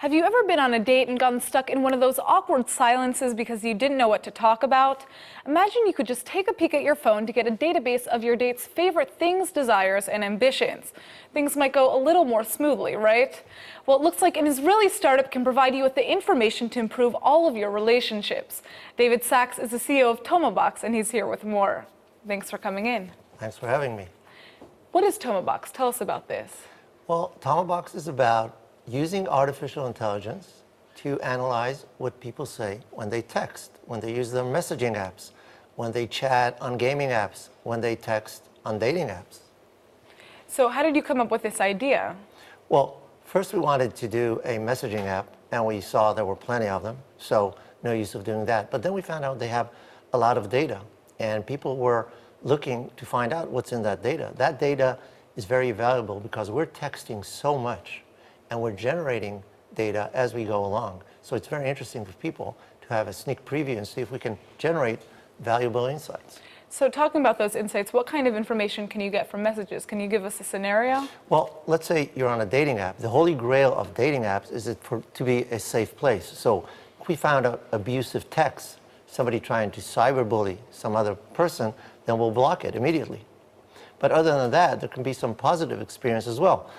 Have you ever been on a date and gotten stuck in one of those awkward silences because you didn't know what to talk about? Imagine you could just take a peek at your phone to get a database of your date's favorite things, desires, and ambitions. Things might go a little more smoothly, right? Well, it looks like an Israeli startup can provide you with the information to improve all of your relationships. David Sachs is the CEO of Tomobox, and he's here with more. Thanks for coming in. Thanks for having me. What is Tomobox? Tell us about this. Well, Tomobox is about using artificial intelligence to analyze what people say when they text, when they use their messaging apps, when they chat on gaming apps, when they text on dating apps. So how did you come up with this idea? Well, first we wanted to do a messaging app, and we saw there were plenty of them, so no use of doing that. But then we found out they have a lot of data, and people were looking to find out what's in that data. That data is very valuable because we're texting so much, and we're generating data as we go along. So it's very interesting for people to have a sneak preview and see if we can generate valuable insights. So talking about those insights, what kind of information can you get from messages? Can you give us a scenario? Well, let's say you're on a dating app. The holy grail of dating apps is to be a safe place. So if we found an abusive text, somebody trying to cyberbully some other person, then we'll block it immediately. But other than that, there can be some positive experience as well.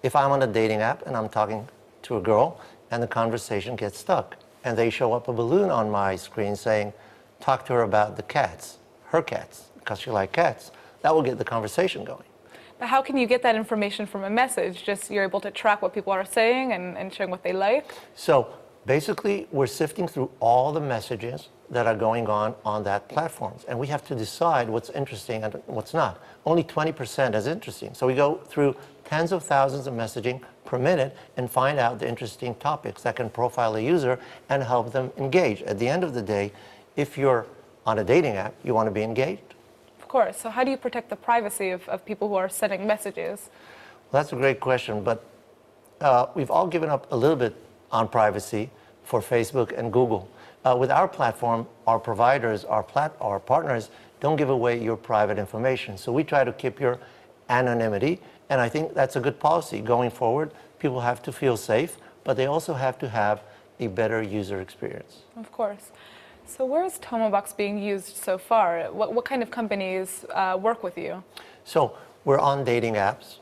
If I'm on a dating app and I'm talking to a girl and the conversation gets stuck and they show up a balloon on my screen saying, talk to her about the cats, her cats, because she likes cats, that will get the conversation going. But how can you get that information from a message? Just you're able to track what people are saying and showing what they like? So basically, we're sifting through all the messages that are going on that platform. And we have to decide what's interesting and what's not. Only 20% is interesting. So we go through tens of thousands of messaging per minute and find out the interesting topics that can profile a user and help them engage. At the end of the day, if you're on a dating app, you want to be engaged. Of course. So how do you protect the privacy of people who are sending messages? Well, that's a great question, but we've all given up a little bit on privacy for Facebook and Google. With our platform, our providers, our partners don't give away your private information. So we try to keep your anonymity, and I think that's a good policy. Going forward, people have to feel safe, but they also have to have a better user experience. Of course. So where is Tomobox being used so far? What kind of companies work with you? So we're on dating apps,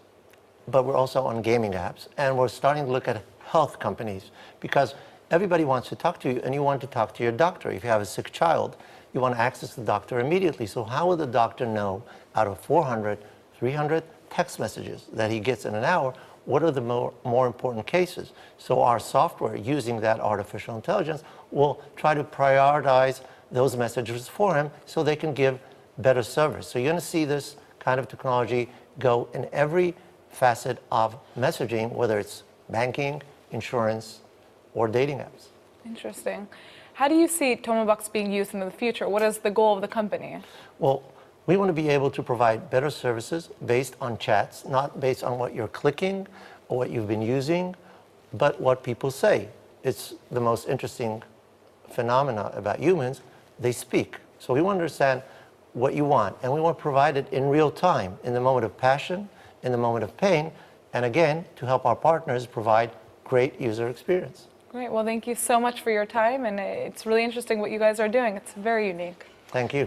but we're also on gaming apps, and we're starting to look at health companies because everybody wants to talk to you, and you want to talk to your doctor. If you have a sick child, you want to access the doctor immediately. So how will the doctor know out of 400, 300 text messages that he gets in an hour, what are the more important cases? So our software, using that artificial intelligence, will try to prioritize those messages for him so they can give better service. So you're going to see this kind of technology go in every facet of messaging, whether it's banking, insurance, or dating apps. Interesting. How do you see Tomobox being used in the future? What is the goal of the company? Well, we want to be able to provide better services based on chats, not based on what you're clicking or what you've been using, but what people say. It's the most interesting phenomena about humans. They speak. So we want to understand what you want, and we want to provide it in real time, in the moment of passion, in the moment of pain, and again, to help our partners provide great user experience. Great. Well, thank you so much for your time, and it's really interesting what you guys are doing. It's very unique. Thank you.